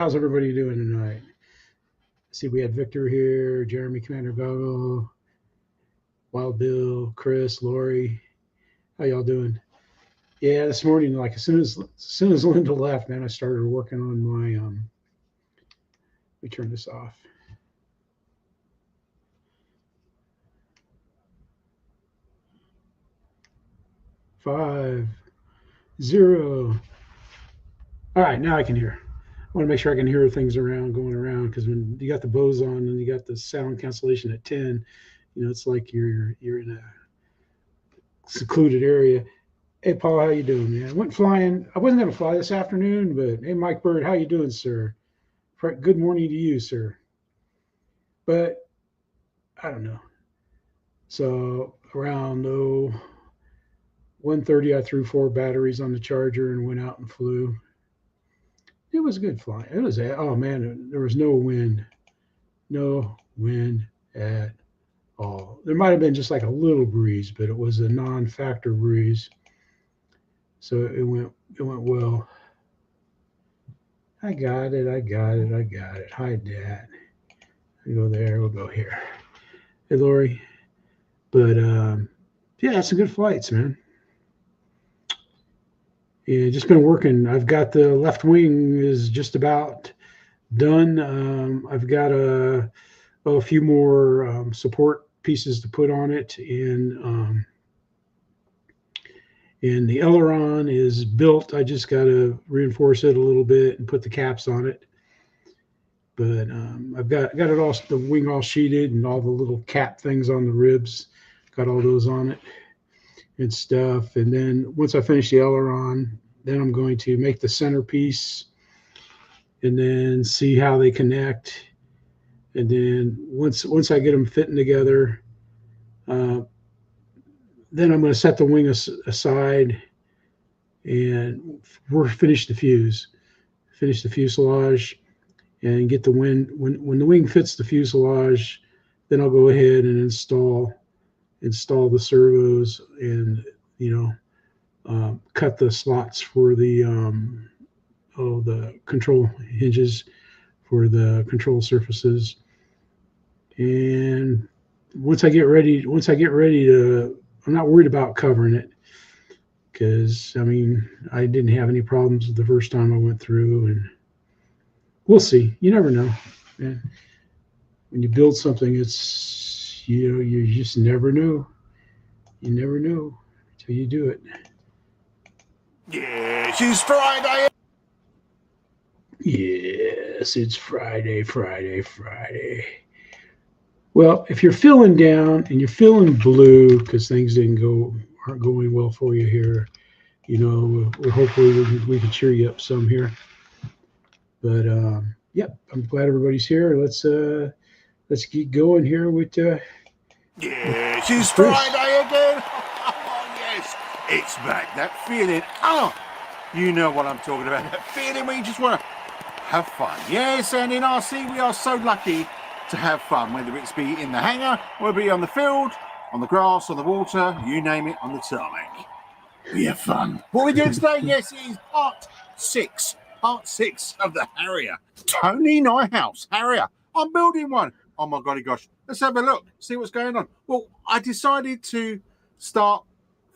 How's everybody doing tonight? See, we had Victor here, Jeremy, Commander Goggle, Wild Bill, Chris, Lori. How y'all doing? Yeah, this morning, like as soon as Linda left, man, I started working on my let me turn this off. Five, zero. All right, now I can hear. I want to make sure I can hear things going around, because when you got the bows on and you got the sound cancellation at 10, you know, it's like you're in a secluded area. Hey, Paul, how you doing, man? I went flying. I wasn't going to fly this afternoon, but hey, Mike Bird, how you doing, sir? Good morning to you, sir. But I don't know. So around 1:30, I threw 4 batteries on the charger and went out and flew. It was good flying. It was, oh man, there was no wind at all. There might have been just like a little breeze, but it was a non-factor breeze. So it went well. I got it. Hide that. We go there. We'll go here. Hey, Lori. But yeah, some good flights, man. Yeah, just been working. I've got the left wing is just about done. I've got a few more support pieces to put on it, and the aileron is built. I just got to reinforce it a little bit and put the caps on it. But I've got it all, the wing all sheeted, and all the little cap things on the ribs. Got all those on it and stuff. And then once I finish the aileron, then I'm going to make the centerpiece and then see how they connect. And then once I get them fitting together, then I'm going to set the wing aside and finish the fuselage, and get the wind. When the wing fits the fuselage, then I'll go ahead and install the servos, and cut the slots for the control hinges for the control surfaces. And once I get ready to, I'm not worried about covering it, because I mean, I didn't have any problems the first time I went through, and we'll see. You never know, man. When you build something, it's, you just never know. You never know until you do it. Yes, it's Friday. Yes, it's Friday. Well, if you're feeling down and you're feeling blue because things aren't going well for you here, we're hopefully we can cheer you up some here. But yep, I'm glad everybody's here. Let's keep going here with yes, it's Friday again. Oh, yes, it's back. That feeling. Oh, you know what I'm talking about. That feeling where you just want to have fun. Yes, and in RC we are so lucky to have fun, whether it's be in the hangar, or be on the field, on the grass, on the water, you name it, on the tarmac. We have fun. What we're doing today, yes, is part six of the Harrier. Tony Nyhouse Harrier. I'm building one. Oh my golly gosh. Let's have a look, see what's going on. Well, I decided to start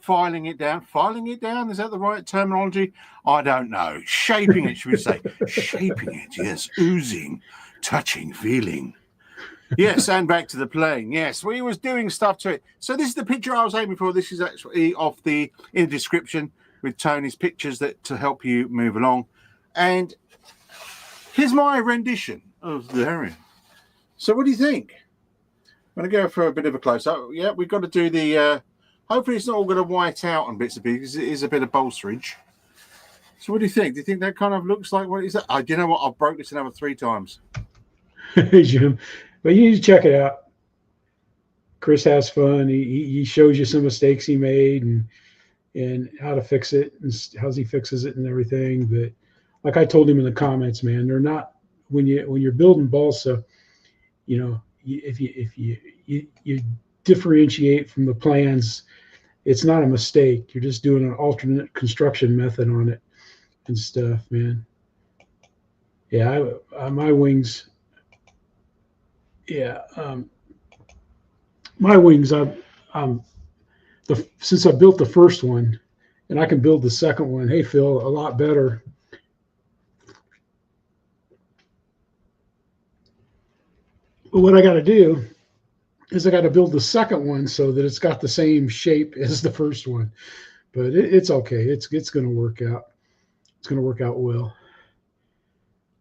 filing it down. Filing it down, is that the right terminology? I don't know. Shaping it, should we say. Shaping it, yes. Oozing, touching, feeling. Yes, and back to the plane. Yes, we was doing stuff to it. So this is the picture I was aiming for. This is actually in the description with Tony's pictures to help you move along. And here's my rendition of the Harrier. So what do you think? I'm going to go for a bit of a close-up. Yeah, we've got to do the... hopefully it's not all going to white out on bits and pieces. It is a bit of bolsterage. So what do you think? Do you think that kind of looks like what is that? Do you know what? I've broke this another 3 times. Hey, Jim. But you need to check it out. Chris has fun. He shows you some mistakes he made and how to fix it and how he fixes it and everything. But like I told him in the comments, man, they're not, when you're building balsa, if you differentiate from the plans, it's not a mistake. You're just doing an alternate construction method on it and stuff, man. Yeah, my wings. Yeah, my wings. Since I built the first one, and I can build the second one. Hey, Phil, a lot better. But what I got to do is I got to build the second one so that it's got the same shape as the first one. But it's okay. It's going to work out. It's going to work out well.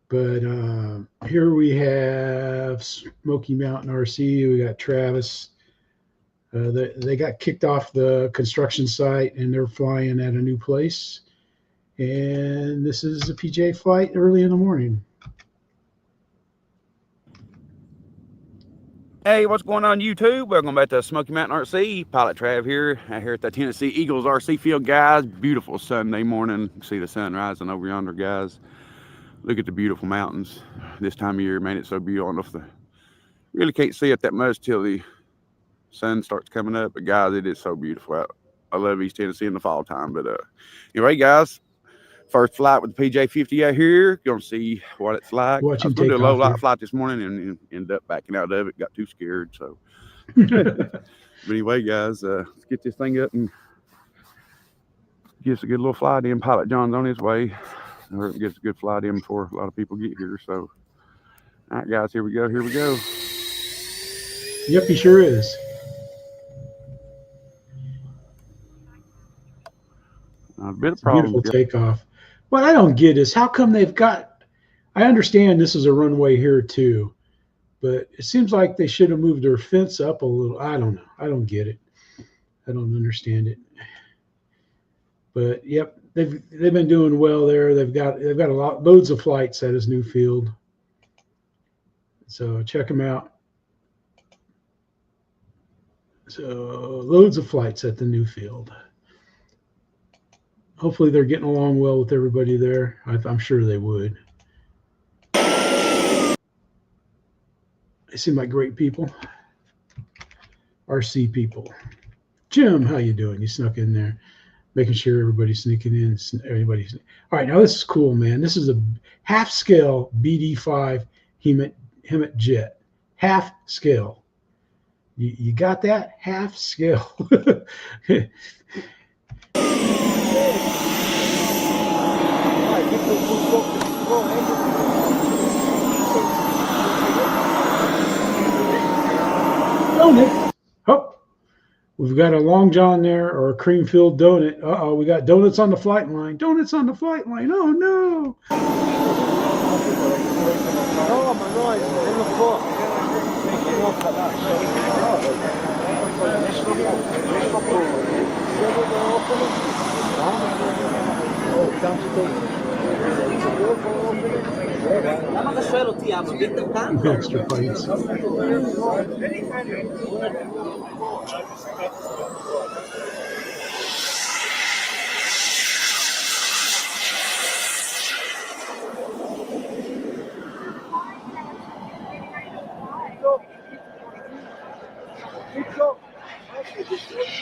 But here we have Smoky Mountain RC. We got Travis. They got kicked off the construction site and they're flying at a new place. And this is a PJ flight early in the morning. Hey, what's going on YouTube? Welcome back to Smoky Mountain RC. Pilot Trav here, out here at the Tennessee Eagles RC field, guys. Beautiful Sunday morning. You see the sun rising over yonder, guys. Look at the beautiful mountains. This time of year made it so beautiful. Really can't see it that much till the sun starts coming up. But guys, it is so beautiful out. I love East Tennessee in the fall time. But anyway, guys, first flight with the PJ50 out here. Gonna see what it's like. I was gonna do a low light flight this morning and ended up backing out of it. Got too scared. So, but anyway, guys, let's get this thing up and get us a good little flight in. Pilot John's on his way. Or gets a good flight in before a lot of people get here. So, all right, guys, here we go. Here we go. Yep, he sure is. A bit of problem. Beautiful takeoff. What I don't get is how come they've got. I understand this is a runway here too, but it seems like they should have moved their fence up a little. I don't know. I don't get it. I don't understand it. But yep, they've been doing well there. They've got loads of flights at his new field. So check them out. So loads of flights at the new field. Hopefully they're getting along well with everybody there. I'm sure they would. They seem like great people. RC people. Jim, how you doing? You snuck in there. Making sure everybody's sneaking in. Everybody's. All right, now this is cool, man. This is a half-scale BD5 Hemet jet. Half scale. You got that? Half scale. Donut. Oh, we've got a Long John there or a cream-filled donut. Uh-oh, we got donuts on the flight line. Donuts on the flight line. Oh, no. Extra fights.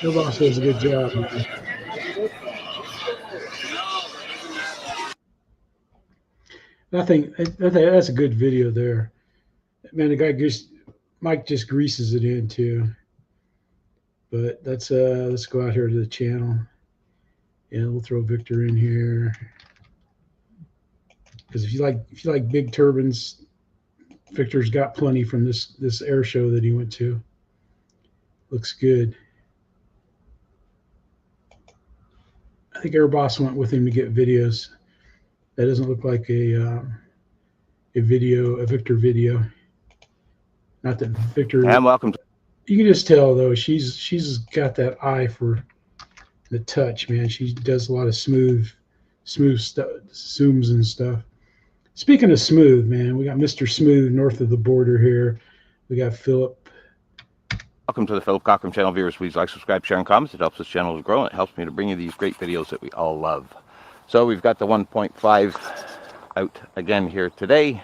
Your boss does a good job, man. That's a good video there. Man, the guy Mike just greases it in too. But let's go out here to the channel. And we'll throw Victor in here. Because if you like big turbines, Victor's got plenty from this air show that he went to. Looks good. I think Airboss went with him to get videos. That doesn't look like a Victor video. Not that Victor. And welcome. You can just tell though she's got that eye for the touch, man. She does a lot of smooth stuff, zooms and stuff. Speaking of smooth, man, we got Mr. Smooth north of the border here. We got Philip. Welcome to the Philip Cochran channel. Viewers, please like, subscribe, share, and comment. It helps this channel to grow, and it helps me to bring you these great videos that we all love. So we've got the 1.5 out again here today.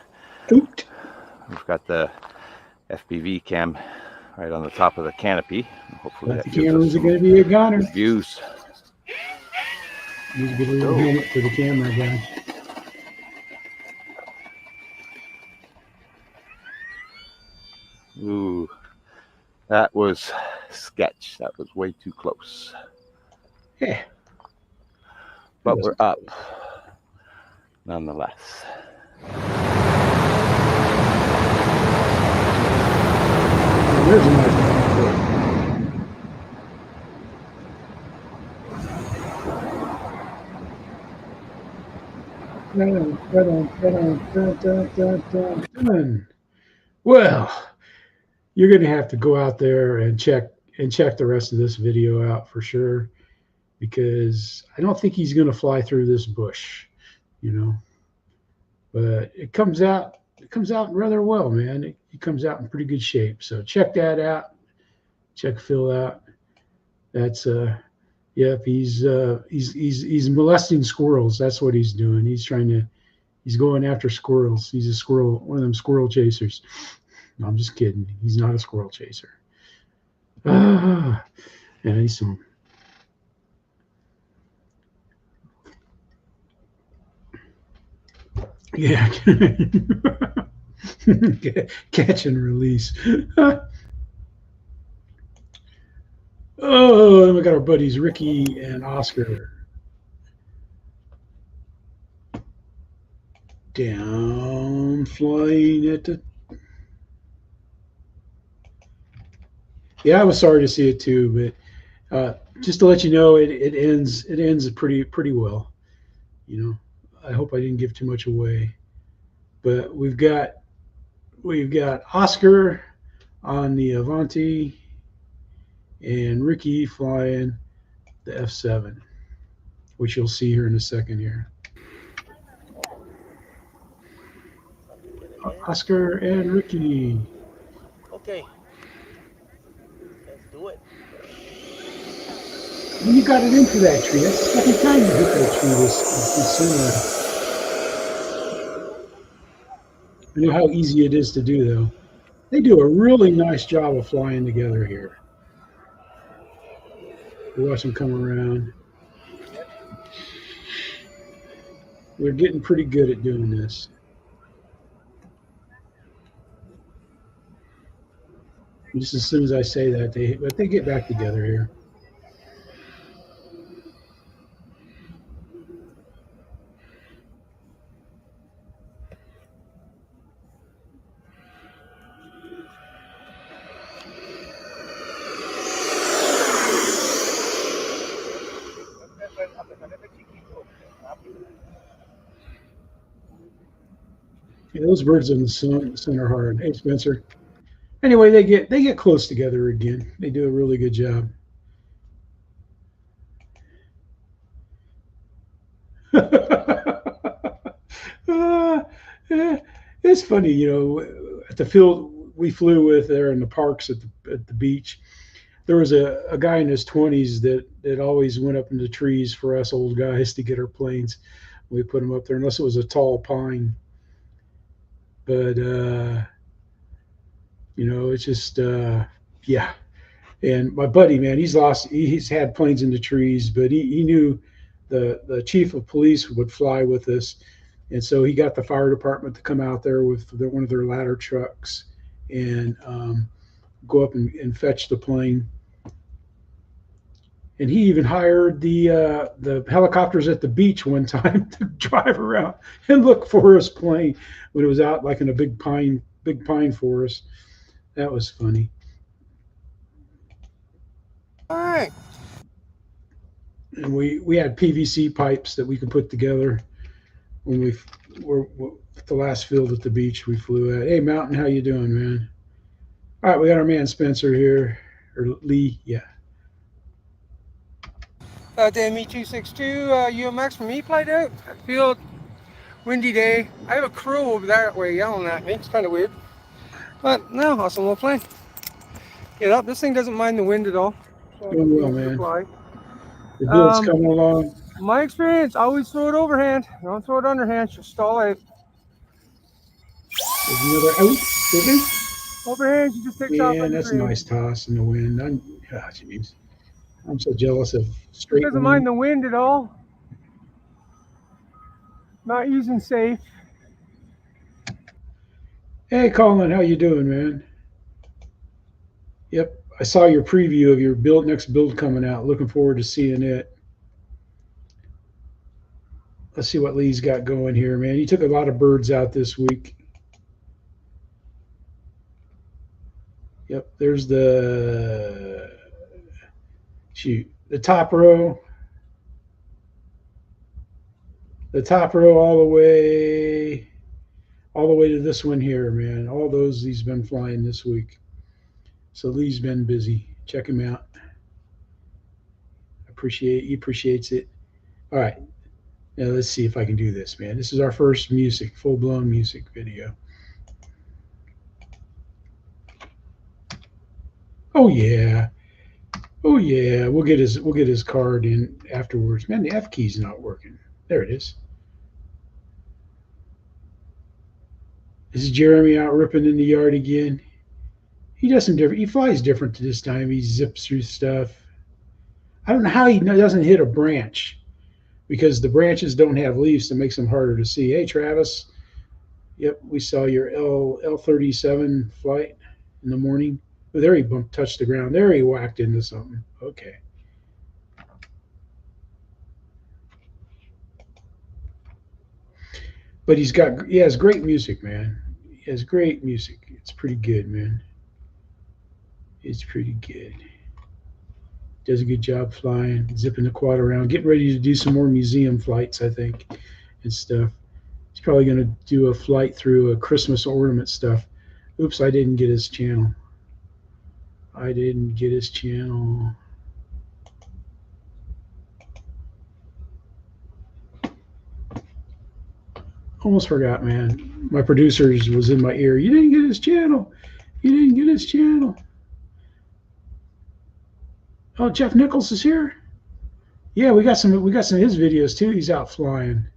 Oot. We've got the FPV cam right on the top of the canopy. Hopefully that camera's going to be a goner. Views. Need to get a little helmet for the camera guy. Ooh, that was sketch. That was way too close. Yeah. But we're up nonetheless. There's a nice one. Well, you're going to have to go out there and check the rest of this video out for sure, because I don't think he's going to fly through this bush, you know. But it comes out rather well, man. It comes out in pretty good shape. So check that out. Check Phil out. That's yep, he's molesting squirrels. That's what he's doing. He's going after squirrels. He's a squirrel, one of them squirrel chasers. No, I'm just kidding. He's not a squirrel chaser. Yeah, he's some. Yeah. Catch and release. Oh, and we got our buddies Ricky and Oscar down flying at the. Yeah, I was sorry to see it too, but just to let you know, it ends pretty well. You know, I hope I didn't give too much away, but we've got Oscar on the Avanti and Ricky flying the F7, which you'll see here in a second here. Oscar and Ricky. Okay. Let's do it. When you got it into that tree, that's the second time you hit that tree this summer. I know how easy it is to do, though. They do a really nice job of flying together here. You watch them come around. We're getting pretty good at doing this. Just as soon as I say that, they get back together here. Yeah, those birds in the sun are hard. Hey, Spencer. Anyway, they get close together again. They do a really good job. It's funny, you know, at the field we flew with there in the parks at the beach, there was a guy in his 20s that always went up in the trees for us old guys to get our planes. We put them up there, unless it was a tall pine. But you know, it's just yeah. And my buddy, man, he's had planes in the trees, but he knew the chief of police would fly with us, and so he got the fire department to come out there with one of their ladder trucks and go up and fetch the plane. And he even hired the helicopters at the beach one time to drive around and look for his plane when it was out like in a big pine forest. That was funny. All right. And we had PVC pipes that we could put together when we were the last field at the beach we flew at. Hey, Mountain, how you doing, man? All right, we got our man Spencer here, or Lee, yeah. The ME262 UMX from E-flite out. Field, windy day. I have a crew over that way yelling at me. It's kind of weird. But no, awesome little plane. Get up. This thing doesn't mind the wind at all. So Doing well, man. The build's coming along. My experience, always throw it overhand. Don't throw it underhand. You'll stall out. There's another out, isn't there? Overhand, you just take off. Yeah, that's a nice toss in the wind. I'm so jealous of straight. It doesn't mind the wind at all. Not using safe. Hey, Colin, how you doing, man? Yep, I saw your preview of your next build coming out. Looking forward to seeing it. Let's see what Lee's got going here, man. He took a lot of birds out this week. Yep, there's the top row. The top row all the way to this one here, man. All those he's been flying this week. So Lee's been busy. Check him out. He appreciates it. All right. Now let's see if I can do this, man. This is our first full-blown music video. Oh yeah. Oh yeah. We'll get his card in afterwards. Man, the F key's not working. There it is. This is Jeremy out ripping in the yard again. He does some different. He flies different this time. He zips through stuff. I don't know how he doesn't hit a branch, because the branches don't have leaves, so it makes them harder to see. Hey, Travis. Yep, we saw your L37 flight in the morning. Oh, there he touched the ground. There he whacked into something. Okay. But he has great music, man. He has great music. It's pretty good, man. It's pretty good. Does a good job flying, zipping the quad around, getting ready to do some more museum flights, I think, and stuff. He's probably going to do a flight through a Christmas ornament stuff. Oops, I didn't get his channel. Almost forgot, man. My producer was in my ear. You didn't get his channel. Oh, Jeff Nichols is here. Yeah, we got some of his videos too. He's out flying.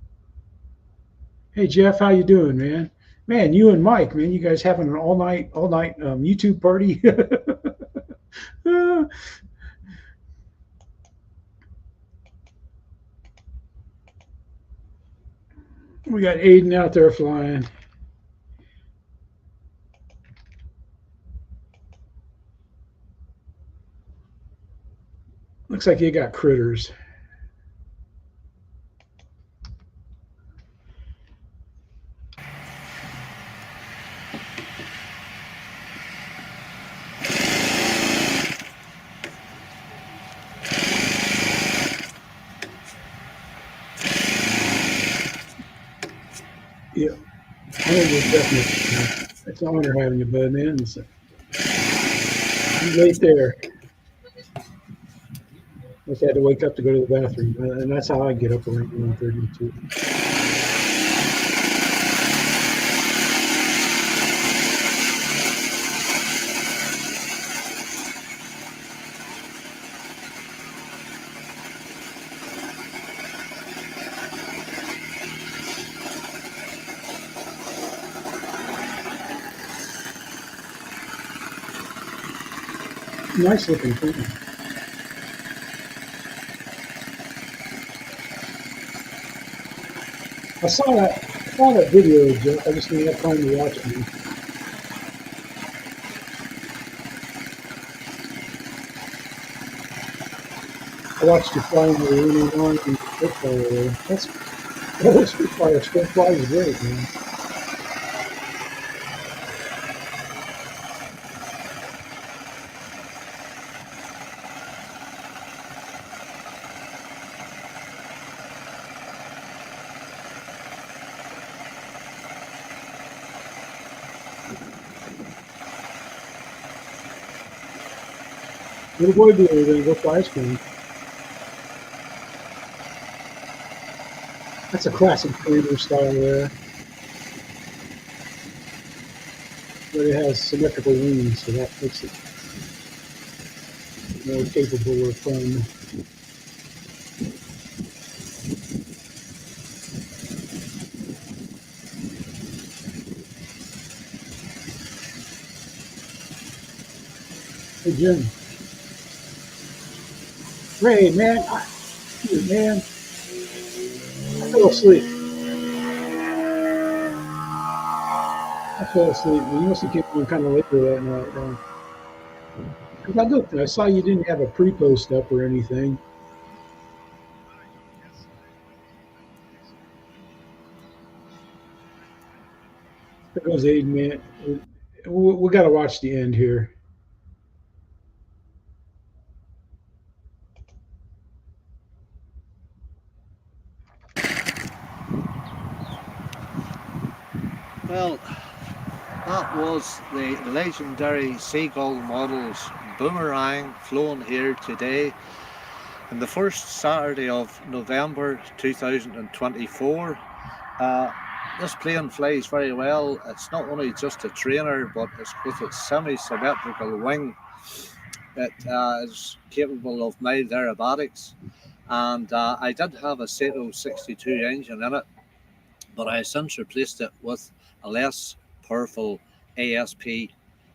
Hey Jeff, how you doing, man? Man, you and Mike, man, you guys having an all night YouTube party. We got Aidan out there flying. Looks like you got critters. Yeah, it's an honor having you, bud, man. You wait there. I just had to wake up to go to the bathroom, and that's how I get up around 1:32. Nice looking thing. I saw that video, Joe. I just didn't have time to watch it. I watched you flying the E-flite and Purcell. That looks pretty fire. Split fly is great, man. Little boy blue, we're going to go fly ice cream. That's a classic breeder style there. But it has symmetrical wings, so that makes it more capable of fun. Hey, Jim. Ray, man, I fell asleep. You must have came on kind of later that night. Because I looked, I saw you didn't have a pre-post up or anything. There goes Aidan, man. We got to watch the end here. Well, that was the legendary Seagull models Boomerang flown here today on the first Saturday of November 2024. This plane flies very well. It's not only just a trainer, but it's with its semi-symmetrical wing. It is capable of mild aerobatics, and I did have a Sato 62 engine in it, but I have since replaced it with a less powerful ASP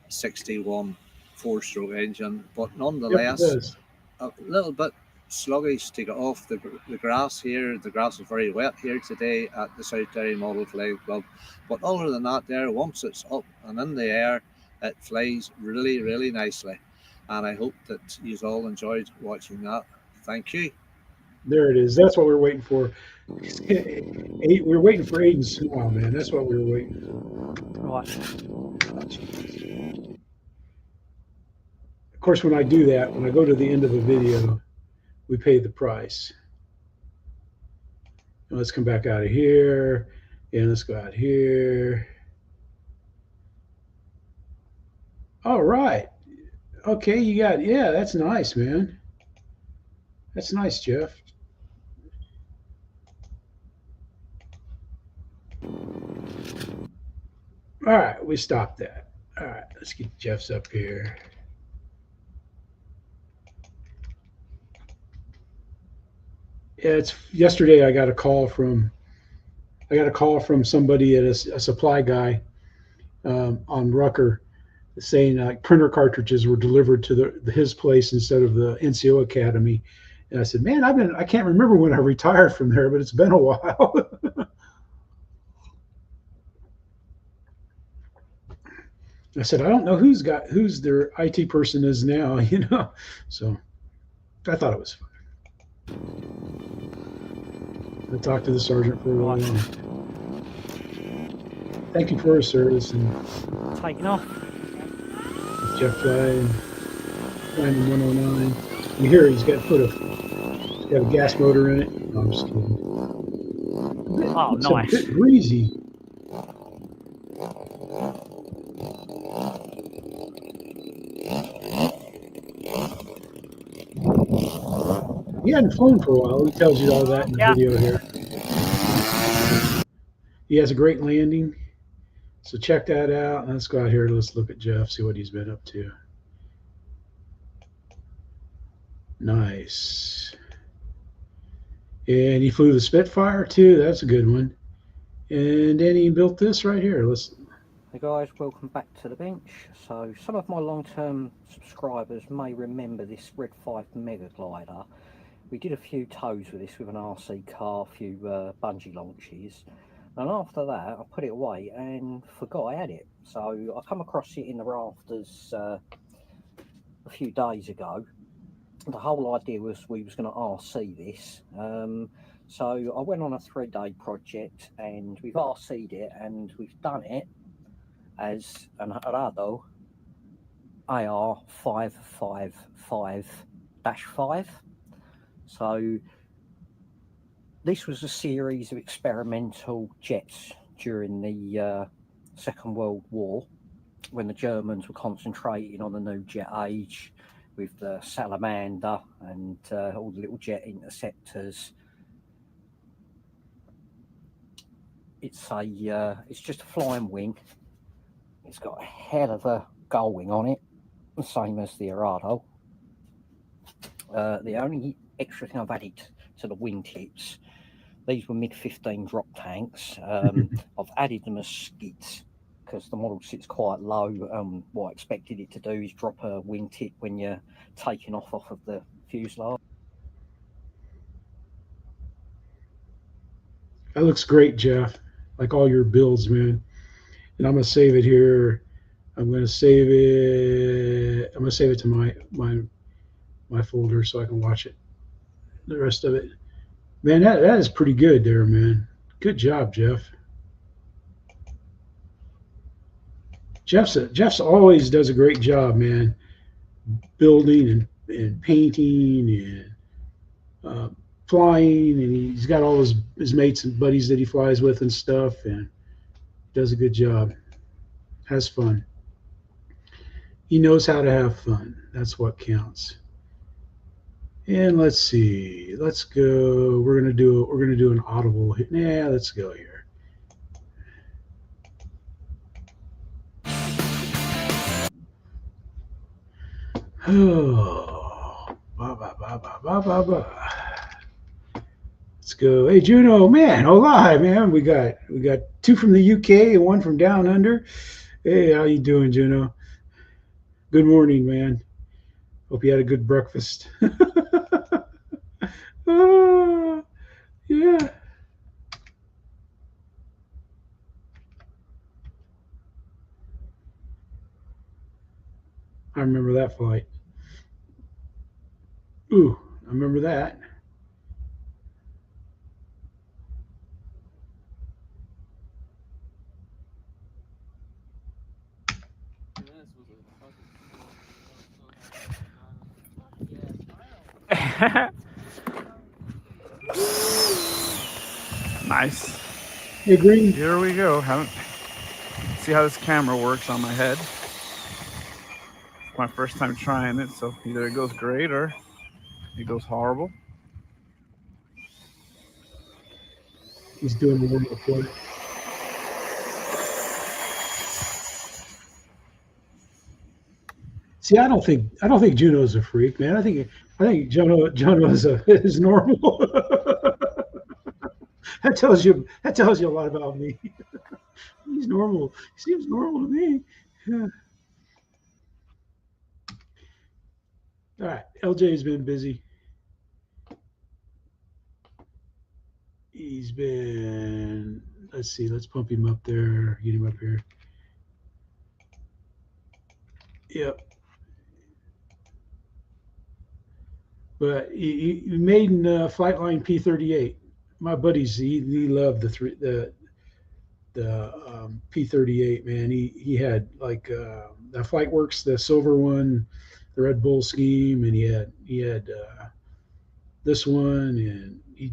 61 4-stroke engine, but nonetheless a little bit sluggish to get off the grass here. The grass is very wet here today at the South Derry Model Flying Club, but other than that, there, once it's up and in the air, it flies really, really nicely, and I hope that you all enjoyed watching that. Thank you. There it is. That's what we're waiting for. We're waiting for Aidan's smile, man. That's what we were waiting for. Right. Of course, when I do that, when I go to the end of the video, we pay the price. Now let's come back out of here, and let's go out here. All right. Okay, you got, yeah, that's nice, man. That's nice, Jeff. All right, we stopped that. All right, let's get Jeff's up here. Yeah, it's yesterday. I got a call from somebody at a supply guy on Rucker, saying printer cartridges were delivered to his place instead of the NCO Academy. And I said, man, I can't remember when I retired from there, but it's been a while. I said, I don't know who's their IT person is now, you know. So I thought it was fun. I talked to the sergeant for a while. Thank you for his service. And taking off. Jeff flying 109. You hear he's got a gas motor in it. No, I'm just kidding. Oh, It's nice. a bit breezy. He hadn't flown for a while. He tells you all that in the video here. He has a great landing. So check that out. Let's go out here. Let's look at Jeff, see what he's been up to. Nice. And he flew the Spitfire too. That's a good one. And then he built this right here. Hey guys, welcome back to the bench. So some of my long-term subscribers may remember this Red 5 Mega Glider. We did a few tows with this with an RC car, a few bungee launches, and after that I put it away and forgot I had it. So I come across it in the rafters a few days ago. The whole idea was we was going to RC this. So I went on a 3-day project and we've RC'd it, and we've done it as an Arado AR 555-5. So this was a series of experimental jets during the Second World War, when the Germans were concentrating on the new jet age with the Salamander and all the little jet interceptors. It's just a flying wing. It's got a hell of a gull wing on it, the same as the Arado. The only extra thing I've added to the wingtips, these were mid-15 drop tanks. I've added them as skids because the model sits quite low. What I expected it to do is drop a wingtip when you're taking off of the fuselage. That looks great, Jeff. Like all your builds, man. And I'm gonna save it here. I'm going to save it. I'm going to save it to my folder so I can watch it. The rest of it. Man, that is pretty good there, man. Good job, Jeff. Jeff's always does a great job, man. Building and painting and flying, and he's got all his mates and buddies that he flies with and stuff, and does a good job. Has fun. He knows how to have fun. That's what counts. And let's see. Let's go. We're gonna do an audible hit. Yeah, let's go here. Oh, ba ba ba ba ba ba ba. Let's go. Hey Juno, man, hola, man. We got two from the UK and one from down under. Hey, how you doing, Juno? Good morning, man. Hope you had a good breakfast. Oh, yeah. I remember that flight. Ooh, I remember that. Nice. Hey, Green. Here we go. See how this camera works on my head. It's my first time trying it, so either it goes great or it goes horrible. He's doing the warm-up for it. See, I don't think Juno's a freak, man. I think Juno is normal. That tells you a lot about me. He's normal. He seems normal to me. Yeah. All right, LJ's been busy. He's been. Let's see. Let's pump him up there. Get him up here. Yep. But he Maiden Flightline P38. My buddies, he loved the P38, man. He had like the FlightWorks, the silver one, the Red Bull scheme, and he had this one, and he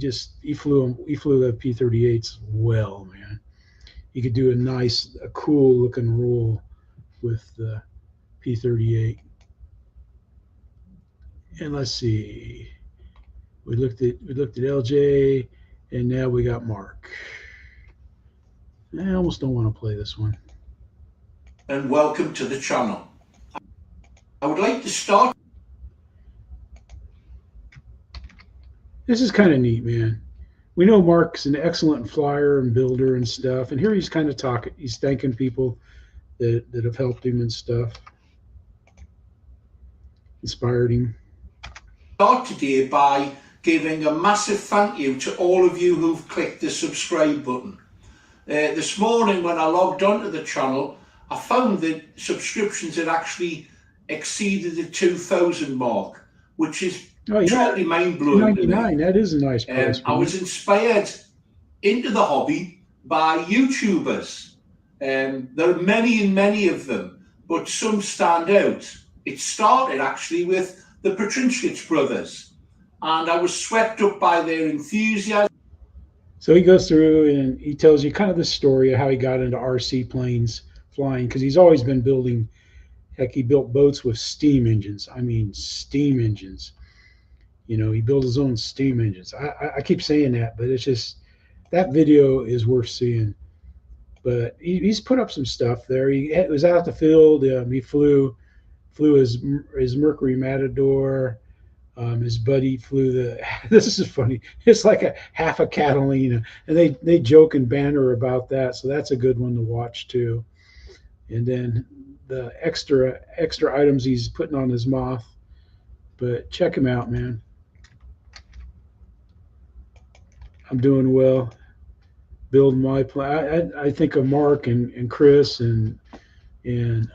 flew the P38s well, man. He could do a cool looking roll with the P38. And let's see, we looked at LJ, and now we got Mark. I almost don't want to play this one. And welcome to the channel. I would like to start. This is kind of neat, man. We know Mark's an excellent flyer and builder and stuff, and here he's kind of talking. He's thanking people that have helped him and stuff, inspired him. Start today by giving a massive thank you to all of you who've clicked the subscribe button. This morning when I logged onto the channel, I found that subscriptions had actually exceeded the 2,000 mark, which is totally mind-blowing. 99, that is a nice price. I was inspired into the hobby by YouTubers. There are many of them, but some stand out. It started actually with the Petrinskich brothers, and I was swept up by their enthusiasm. So he goes through and he tells you kind of the story of how he got into RC planes flying, because he's always been building. Heck, he built boats with steam engines. I mean, steam engines. You know, he built his own steam engines. I keep saying that, but it's just, that video is worth seeing. But he's put up some stuff there. He was out the field. He flew his Mercury Matador. His buddy flew this is funny. It's like a half a Catalina, and they joke and banter about that. So that's a good one to watch too. And then the extra items he's putting on his moth. But check him out, man. I'm doing well. Building my plane. I think of Mark and Chris and and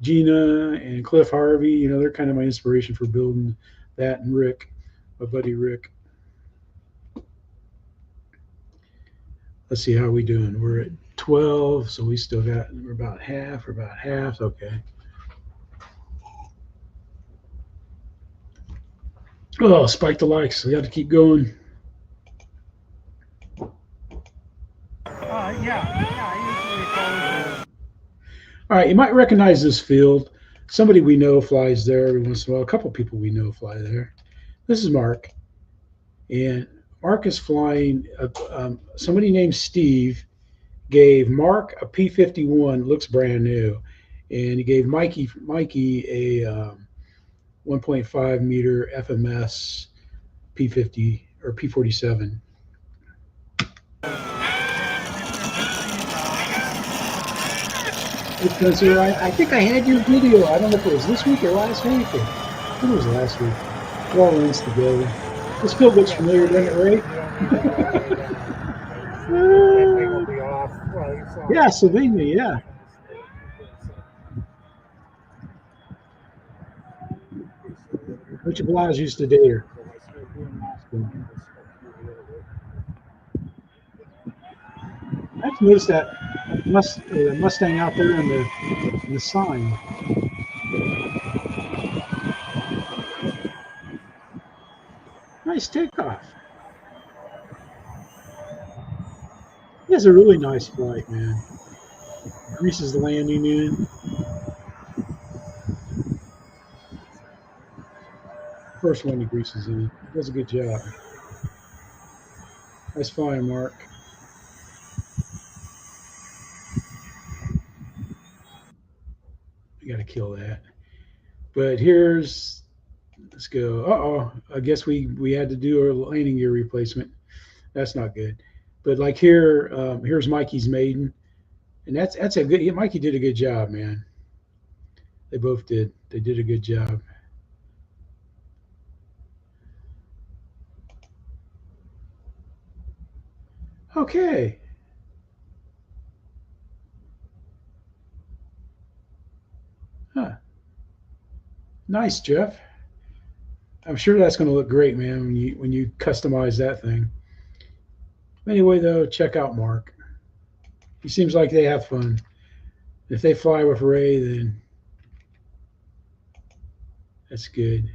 Gina and Cliff Harvey. You know, they're kind of my inspiration for building that, and Rick, my buddy Rick. Let's see how we doing. We're at 12, so we still got, we're about half. Okay. Oh, spike the likes. We got to keep going. All right, you might recognize this field. Somebody we know flies there every once in a while. A couple people we know fly there. This is Mark, and Mark is flying. Somebody named Steve gave Mark a P-51, looks brand new, and he gave Mikey a 1.5 meter FMS P-50 or P-47. Hey Spencer, I think I had your video. I don't know if it was this week or last week. I think it was last week. It all runs together. This field looks familiar, doesn't it, Ray? Yeah, Sylvania, yeah. Richard Blige used to date her. I've noticed that Mustang out there in the sign. Nice takeoff. He has a really nice flight, man. Greases the landing in. First one he greases in. He does a good job. Nice flying, Mark. We got to kill that. But here's, let's go. Uh-oh, I guess we had to do a landing gear replacement. That's not good. But like here, here's Mikey's Maiden. And that's a good, Mikey did a good job, man. They both did. They did a good job. Okay. Huh. Nice, Jeff. I'm sure that's going to look great, man, when you customize that thing. Anyway, though, check out Mark. He seems like they have fun. If they fly with Ray, then that's good.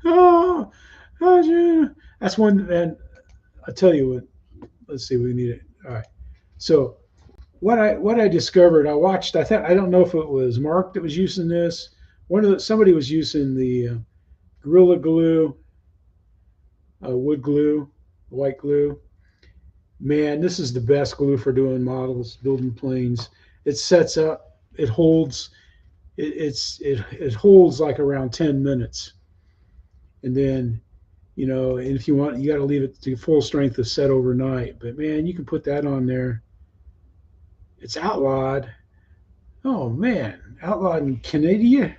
oh, June. That's one. And I'll tell you what. Let's see. We need it. All right. So what I discovered, I watched. I don't know if it was Mark that was using this. Somebody was using the Gorilla Glue, wood glue, white glue. Man, this is the best glue for doing models, building planes. It sets up. It holds. It holds like around 10 minutes, and then, you know, and if you want, you got to leave it to full strength to set overnight. But man, you can put that on there. It's outlawed. Oh man, outlawed in Canada.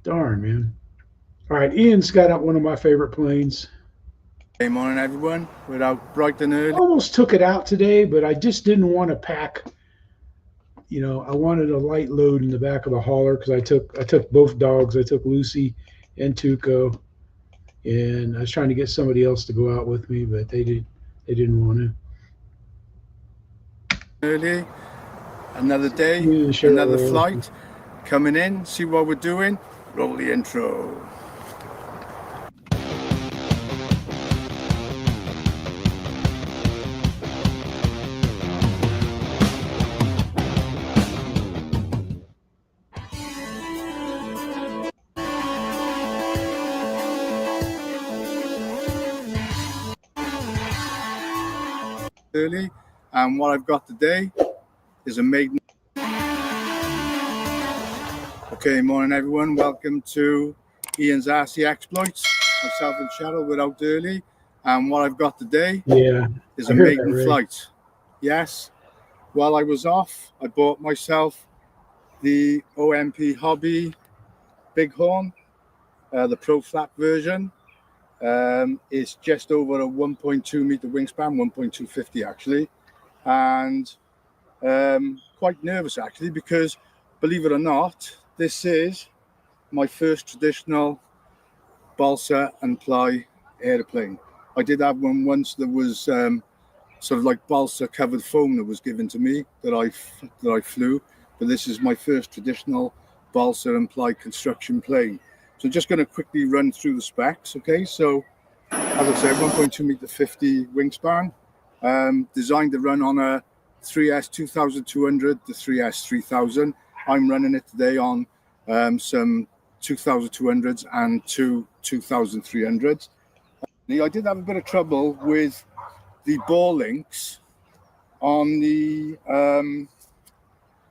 Darn, man. All right, Ian's got out one of my favorite planes. Good morning, everyone. We're out bright and early. Almost took it out today, but I just didn't want to pack. You know, I wanted a light load in the back of the hauler because I took both dogs. I took Lucy and Tuco, and I was trying to get somebody else to go out with me, but they didn't want to. Early, another day, another flight coming in. See what we're doing. Roll the intro. Early, and what I've got today is a Maiden. Okay, morning everyone, welcome to Ian's RC Exploits. Myself and Cheryl, we're out early, and what I've got today is a Maiden flight. Yes, while I was off, I bought myself the OMP-HOBBY BIGHORN, the Pro Flap version. It's just over a 1.2 meter wingspan, 1.250 actually, and quite nervous actually, because believe it or not, this is my first traditional balsa and ply airplane. I did have one once that was sort of like balsa covered foam that was given to me that I flew, but this is my first traditional balsa and ply construction plane. So just going to quickly run through the specs. Okay, so as I said, 1.2 meter 50 wingspan, designed to run on a 3S 2200 to 3S 3000. I'm running it today on some 2200s and two 2300s. I did have a bit of trouble with the ball links on the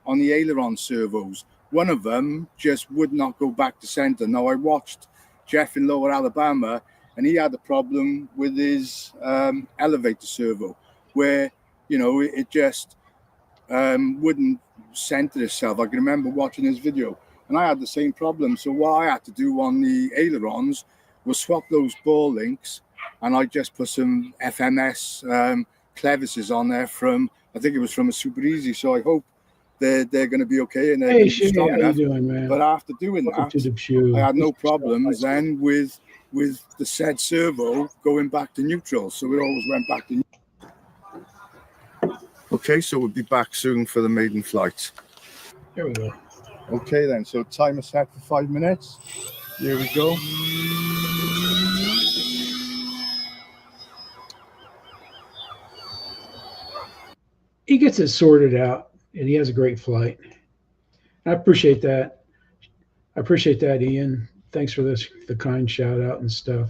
aileron servos. One of them just would not go back to center. Now I watched Jeff in Lower Alabama, and he had a problem with his elevator servo, where it just wouldn't center itself. I can remember watching his video, and I had the same problem. So what I had to do on the ailerons was swap those ball links, and I just put some FMS clevises on there from, I think it was from a Super Easy. So I hope they're going to be okay and they're going to be strong enough. Doing, man? But after doing that, I had no problems then with the said servo going back to neutral. So it always went back to neutral. Okay, so we'll be back soon for the maiden flight. There we go. Okay then, so timer set for 5 minutes. Here we go. He gets it sorted out, and he has a great flight. I appreciate that. I appreciate that, Ian. Thanks for the kind shout out and stuff.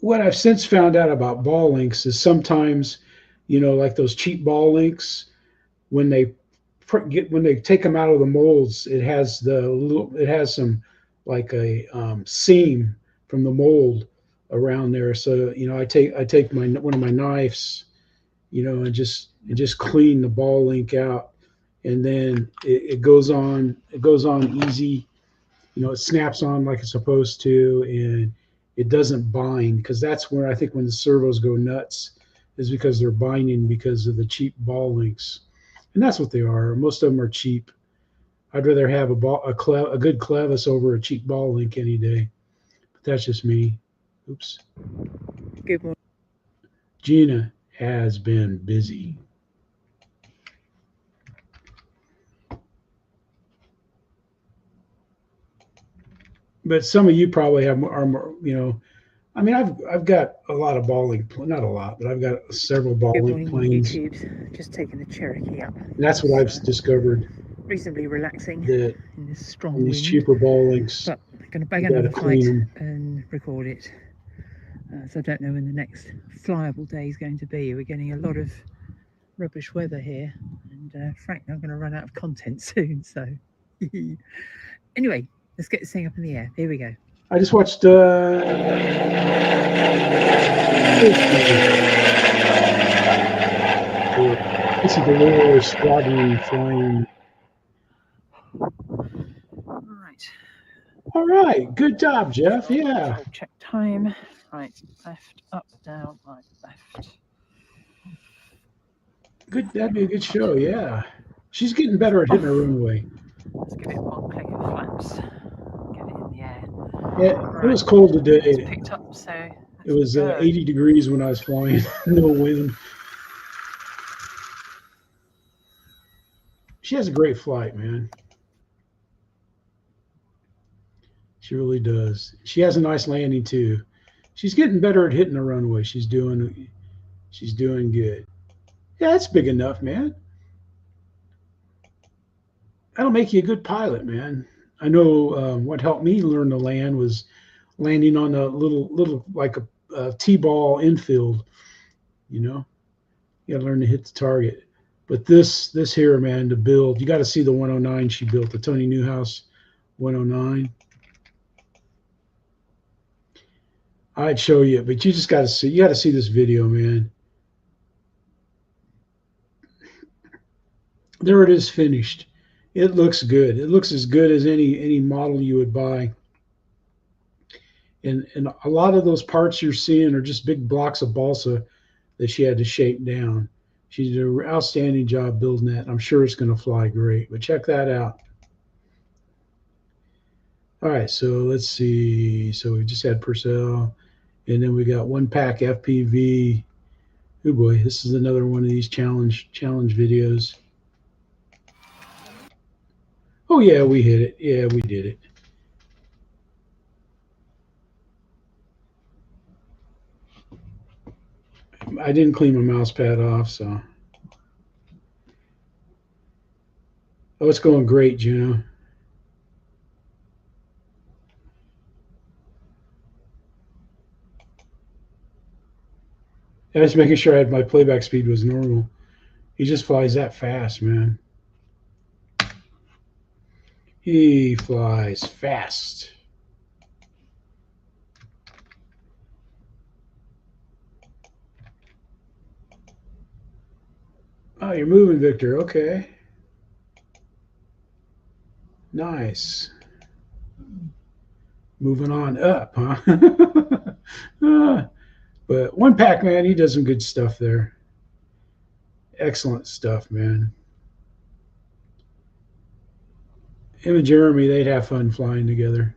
What I've since found out about ball links is sometimes, like those cheap ball links, when they take them out of the molds, it has some like a seam from the mold around there. So I take one of my knives, and just clean the ball link out, and then it goes on easy. It snaps on like it's supposed to, and it doesn't bind, because that's where I think when the servos go nuts is because they're binding because of the cheap ball links. And that's what they are. Most of them are cheap. I'd rather have a good clevis over a cheap ball link any day. But that's just me. Oops. Good morning. Gina has been busy. But some of you probably are more, I mean, I've got a lot of ball link, not a lot, but I've got several ball link planes. YouTube's just taking the Cherokee up. And that's what I've discovered. Reasonably relaxing That in this strong these wind. cheaper ball links, But I'm going to bang it on the flight and record it. So I don't know when the next flyable day is going to be. We're getting a lot of rubbish weather here, and frankly, I'm going to run out of content soon. So anyway, let's get this thing up in the air. Here we go. I just watched this is the War Squadron flying. All right, good job, Jeff. Yeah. Check time. Right, left, up, down, right, left. Good. That'd be a good show. Yeah, she's getting better at hitting her runway. Let's give it one click of flaps. Get it in the air. Yeah, right. It was cold today. It's picked up, so it was 80 degrees when I was flying. No wind. She has a great flight, man. She really does. She has a nice landing too. She's getting better at hitting the runway. She's doing good. Yeah, it's big enough, man. That'll make you a good pilot, man. I know what helped me learn to land was landing on a little like a T-ball infield. You got to learn to hit the target. But this here, man, to build, you got to see the 109 she built, the Tony Newhouse 109. I'd show you, but you just got to see. You got to see this video, man. There it is, finished. It looks good. It looks as good as any model you would buy. And a lot of those parts you're seeing are just big blocks of balsa that she had to shape down. She did an outstanding job building that. I'm sure it's going to fly great, but check that out. All right, so let's see. So we just had Purcell, and then we got OnepackFPV. Oh boy, this is another one of these challenge videos. Oh yeah, we hit it. Yeah, we did it. I didn't clean my mouse pad off, so. Oh, it's going great, Juno. I was making sure I had my playback speed was normal. He just flies that fast, man. He flies fast. Oh, you're moving, Victor. Okay. Nice. Moving on up, huh? But One-Pack, man, he does some good stuff there. Excellent stuff, man. Him and Jeremy, they'd have fun flying together.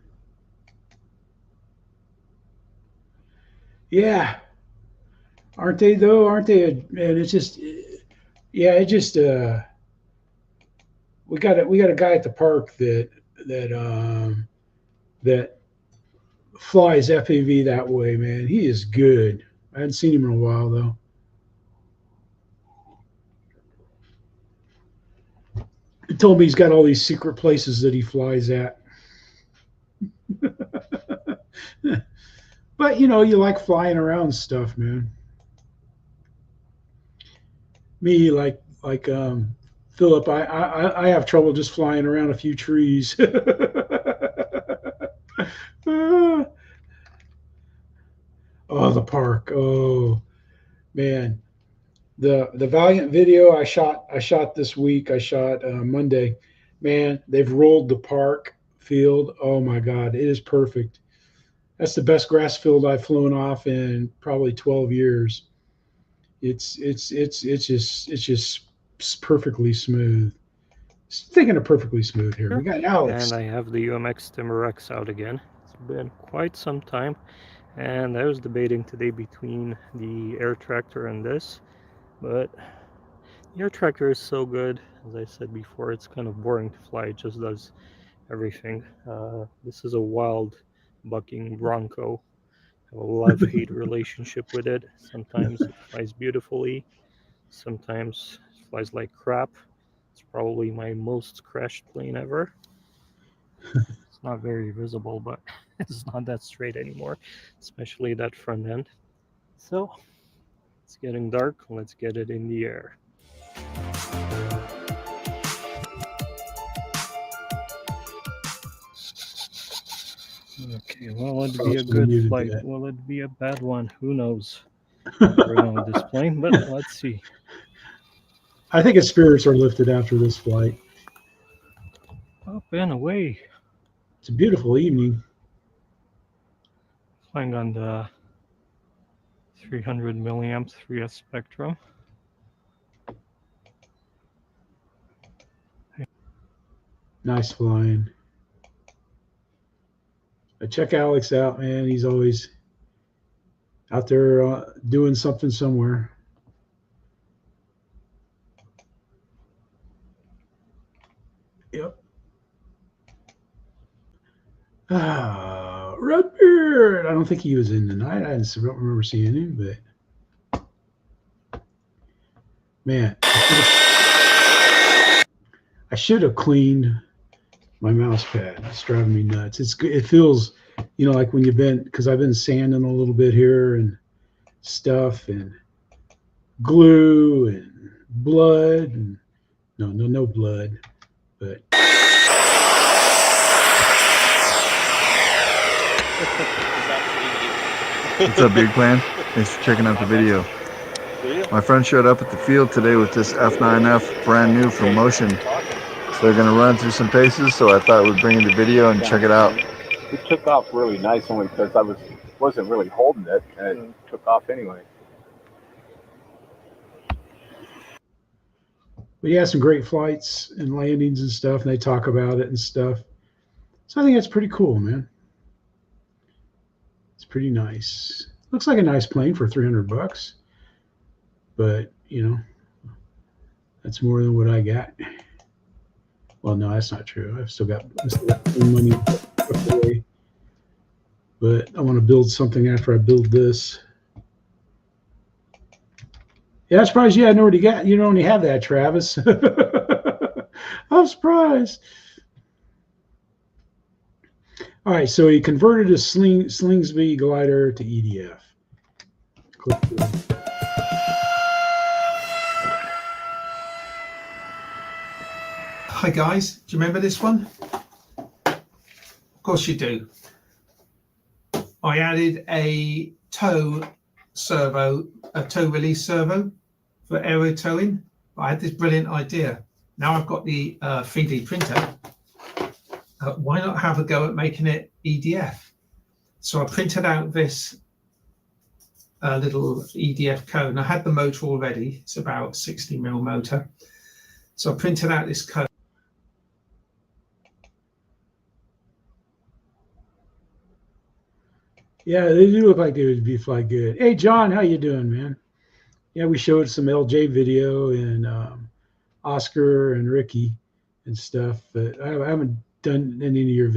Yeah. Aren't they, though? Aren't they? Man, it's just, yeah, it just, we got a guy at the park that flies FPV that way, man. He is good. I hadn't seen him in a while, though. He told me he's got all these secret places that he flies at. But, you know, you like flying around stuff, man. Me, like Philip, I have trouble just flying around a few trees. Oh, the park. Oh, man. The Valiant video I shot this week. I shot Monday. Man, they've rolled the park field. Oh my God, it is perfect. That's the best grass field I've flown off in probably 12 years. It's just perfectly smooth. Thinking of perfectly smooth here. We got Alex. And I have the UMX Timber X out again. It's been quite some time. And I was debating today between the air tractor and this, but the air tractor is so good. As I said before, it's kind of boring to fly. It just does everything. This is a wild bucking Bronco. I have a love-hate relationship with it. Sometimes it flies beautifully. Sometimes it flies like crap. It's probably my most crashed plane ever. It's not very visible, but it's not that straight anymore, especially that front end. So it's getting dark. Let's get it in the air. Okay, will it be a good flight? Will it be a bad one? Who knows? Never know with this plane, but let's see. I think its spirits are lifted after this flight. Up and away. It's a beautiful evening. Flying on the 300 milliamp 3S Spectrum. Nice flying. Check Alex out, man. He's always out there doing something somewhere. Yep. RedBeard. I don't think he was in tonight. I don't remember seeing him, but man, I should have cleaned my mouse pad. It's driving me nuts. It's good. It feels, you know, like when you've been, because I've been sanding a little bit here and stuff and glue and blood and no blood, but What's up, Big Plan? Thanks for checking out the video. My friend showed up at the field today with this F9F, brand new from Motion. So they're gonna run through some paces, so I thought we'd bring in the video and check it out. It took off really nice only because I wasn't really holding it, and it took off anyway. We had some great flights and landings and stuff, and they talk about it and stuff. So I think that's pretty cool, man. It's pretty nice. Looks like a nice plane for $300, but you know, that's more than what I got. Well, no, that's not true. I've still got some money put away, but I want to build something after I build this. Yeah, I'm surprised you hadn't already got. You don't already have that, Travis. I'm surprised. All right, so he converted a Slingsby glider to EDF. Hi guys, do you remember this one? Of course you do. I added a tow servo, a tow release servo for aero towing. I had this brilliant idea. Now I've got the 3D printer. Why not have a go at making it EDF? So I printed out this little EDF cone. I had the motor already. It's about 60mm motor. So I printed out this cone. Yeah, they do look like they would be fly good. Hey, John, how you doing, man? Yeah, we showed some LJ video and Oscar and Ricky and stuff, but I haven't done any of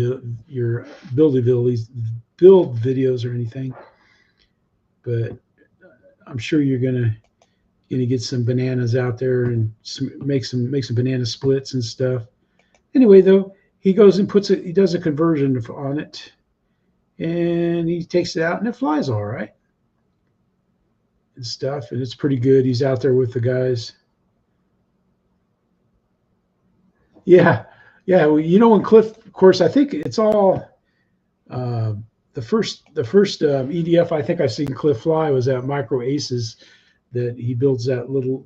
your build videos or anything. But I'm sure you're gonna get some bananas out there and make some banana splits and stuff. Anyway, though, he goes and he does a conversion on it. And he takes it out and it flies all right and stuff, and it's pretty good. He's out there with the guys. Yeah, well, you know, when Cliff, of course, I think it's all the first EDF I think I've seen Cliff fly was at Micro Aces, that he builds that little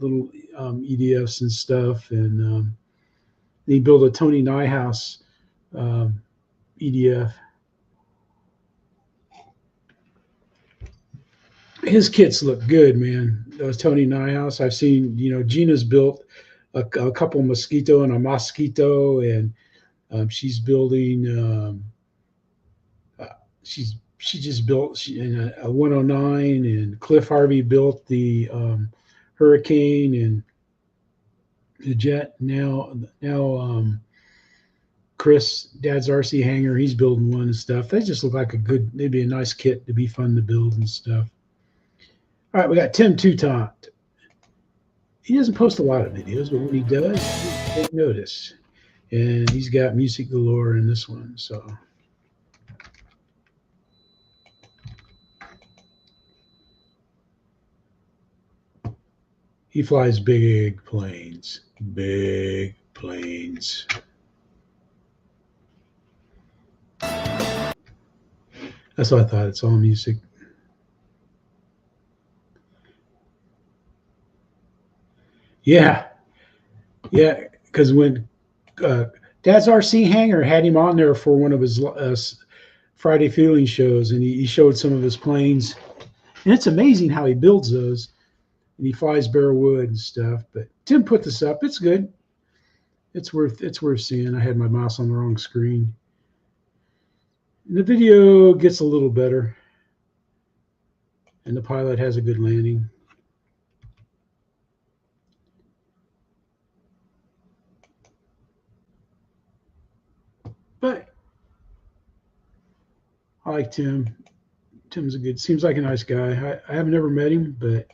EDFs and stuff, and he built a Tony Nyhouse EDF. His kits look good, man. Those Tony Nyhouse. I've seen, you know, Gina's built a couple Mosquito and a Mosquito, and she's building. She just built a 109, and Cliff Harvey built the Hurricane and the Jet. Now Chris, Dad's RC hangar, he's building one and stuff. They just look like maybe a nice kit to be fun to build and stuff. All right, we got Tim Toutant. He doesn't post a lot of videos, but when he does, you take notice. And he's got music galore in this one, so. He flies big planes, big planes. That's what I thought. It's all music. Yeah, because when Dad's RC Hangar had him on there for one of his Friday Feeling shows, and he showed some of his planes, and it's amazing how he builds those, and he flies bare wood and stuff. But Tim put this up. It's good. It's worth seeing. I had my mouse on the wrong screen. And the video gets a little better, and the pilot has a good landing. But I like Tim. Tim's seems like a nice guy. I have never met him, but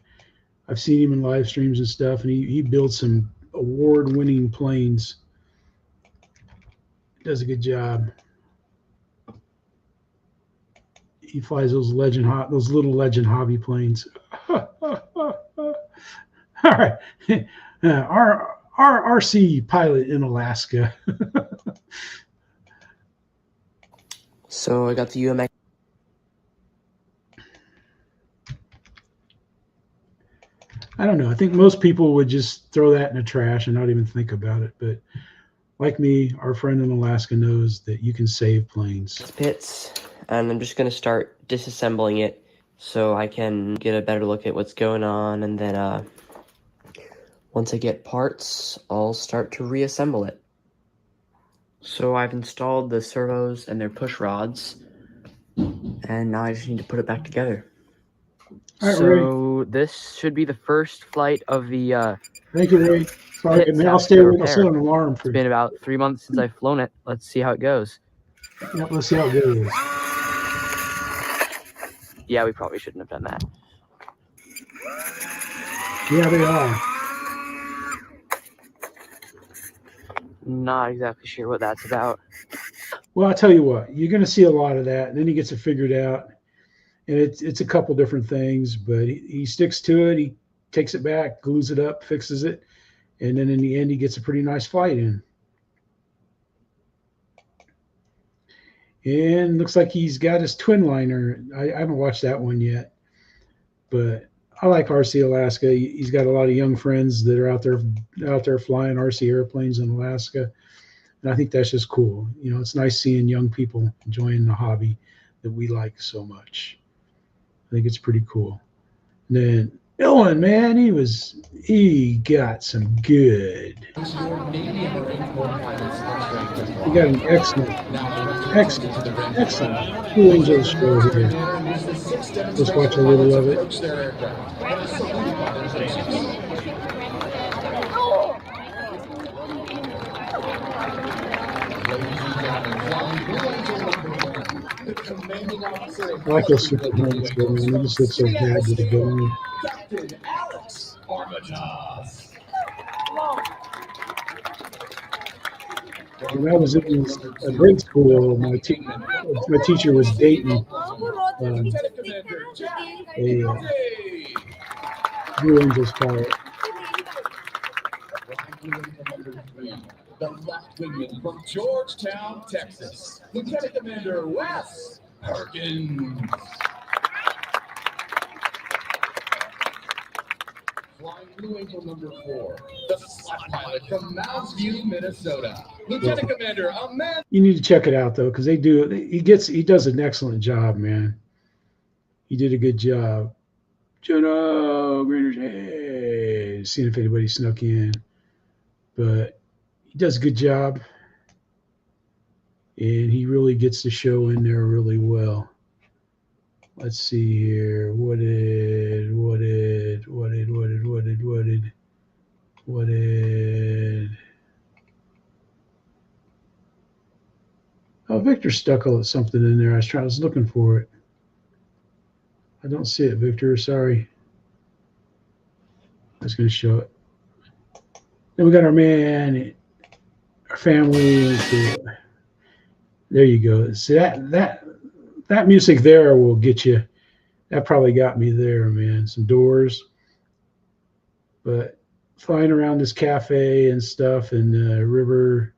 I've seen him in live streams and stuff, and he builds some award-winning planes. Does a good job. He flies those little Legend hobby planes. All right, our RC pilot in Alaska. So I got the UMX. I don't know. I think most people would just throw that in the trash and not even think about it. But like me, our friend in Alaska knows that you can save planes. Pitts, and I'm just going to start disassembling it so I can get a better look at what's going on, and then once I get parts, I'll start to reassemble it. So I've installed the servos and their push rods, and now I just need to put it back together. Right, So Ray. This should be the first flight of the thank you, Ray. Sorry, man, I'll stay with. I'll set an alarm for you. It's been about 3 months since I've flown it. Let's see how it goes. Yeah, let's see how it goes. Yeah, we probably shouldn't have done that. Yeah, they are. Not exactly sure what that's about. Well, I'll tell you what, you're going to see a lot of that, and then he gets it figured out. And it's a couple different things, but he sticks to it. He takes it back, glues it up, fixes it, and then in the end, he gets a pretty nice flight in. And looks like he's got his twin liner. I haven't watched that one yet, but I like RC Alaska. He's got a lot of young friends that are out there flying RC airplanes in Alaska, and I think that's just cool. You know, it's nice seeing young people enjoying the hobby that we like so much. I think it's pretty cool. And then Elan, man, he got some good. He got an excellent Blue Angels show here. Let's watch a little of it. I like those super helmets, man. They just look so bad with the gun. When I was in grade school, my teacher was dating a Blue Angels pilot. The left wingman from Georgetown, Texas, Lieutenant Commander Wes Perkins. Flying Blue Angel number 4, the slap pilot from Mounds View, Minnesota, Lieutenant Commander Amanda. You need to check it out though, because he does an excellent job, man. He did a good job. Juno Greeners, hey, seeing if anybody snuck in, but he does a good job, and he really gets the show in there really well. Let's see here. What did oh, Victor stuck something in there. I was looking for it. I don't see it, Victor. Sorry. I was going to show it. Then we got our man, our family. There you go. See that music there will get you. That probably got me there, man. Some doors. But flying around this cafe and stuff in the river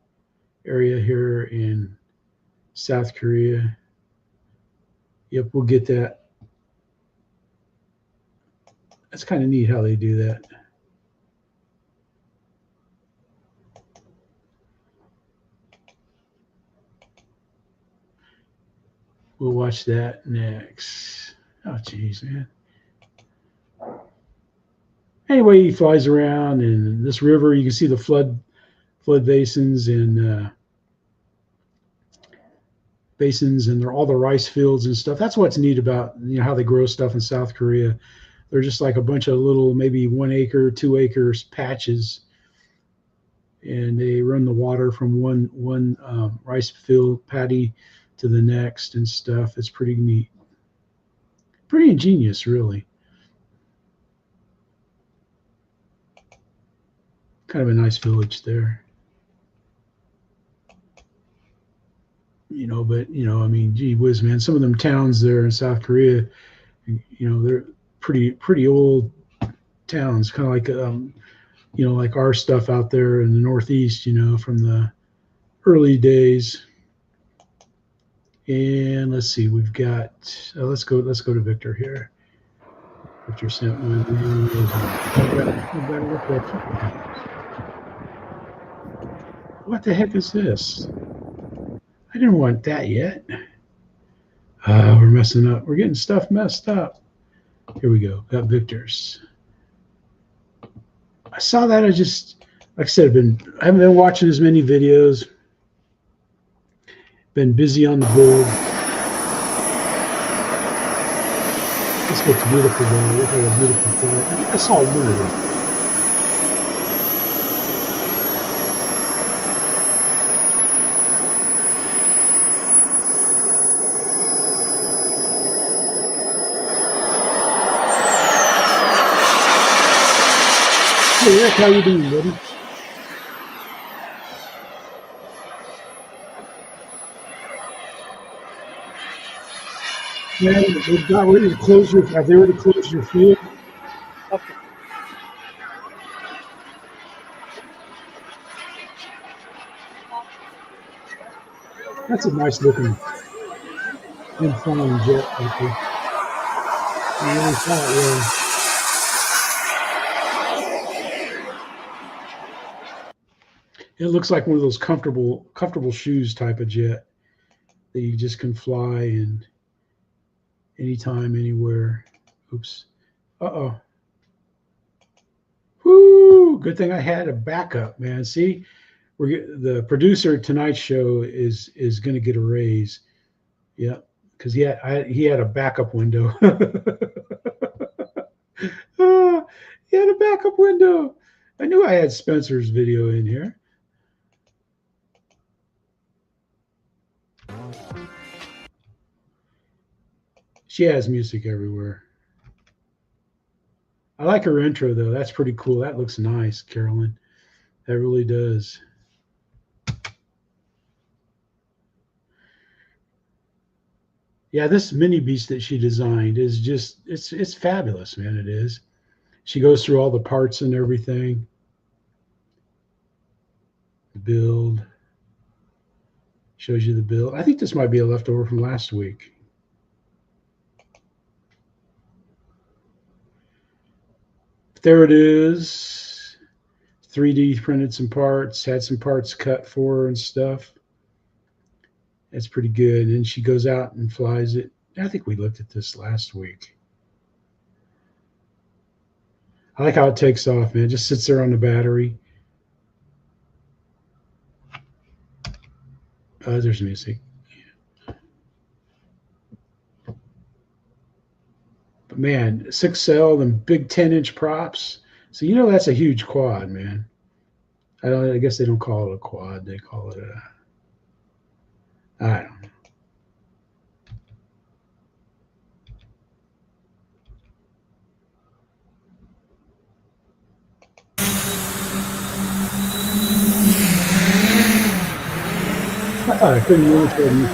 area here in South Korea. Yep, we'll get that. That's kind of neat how they do that. We'll watch that next. Oh, geez, man. Anyway, he flies around in this river. You can see the flood basins and they're all the rice fields and stuff. That's what's neat about how they grow stuff in South Korea. They're just like a bunch of little, maybe 1 acre, 2 acres patches, and they run the water from one rice field paddy to the next and stuff. It's pretty neat, pretty ingenious, really. Kind of a nice village there, but I mean, gee whiz, man, some of them towns there in South Korea, they're pretty old towns, kind of like like our stuff out there in the Northeast, from the early days. And let's see, we've got let's go to Victor here. Victor sent one. Better look at. What the heck is this? I didn't want that yet. We're messing up. We're getting stuff messed up. Here we go. Got Victor's. I saw that. I just, like I said, I haven't been watching as many videos. Been busy on the build. This looks beautiful though. Look at a beautiful flight. I think I saw one of them. Hey Rick, how you doing, buddy? Yeah, they've got ready to close your. Have they already closed your field? Okay. That's a nice looking in-flying jet right there. I really saw it, yeah. It looks like one of those comfortable shoes type of jet that you just can fly in anytime, anywhere. Oops. Uh-oh. Whoo! Good thing I had a backup, man. See, the producer of tonight's show is going to get a raise. Yeah, because he had a backup window. He had a backup window. I knew I had Spencer's video in here. She has music everywhere. I like her intro though. That's pretty cool. That looks nice, Carolyn. That really does. Yeah, this mini beast that she designed is just it's fabulous, man. It is. She goes through all the parts and everything. The build. Shows you the build. I think this might be a leftover from last week. There it is. 3D printed some parts, had some parts cut for her and stuff. That's pretty good. And she goes out and flies it. I think we looked at this last week. I like how it takes off, man. It just sits there on the battery. There's music. But man, 6L and big 10-inch props. So you know that's a huge quad, man. I guess they don't call it a quad. They call it a. I don't know. I thought I couldn't really tell you.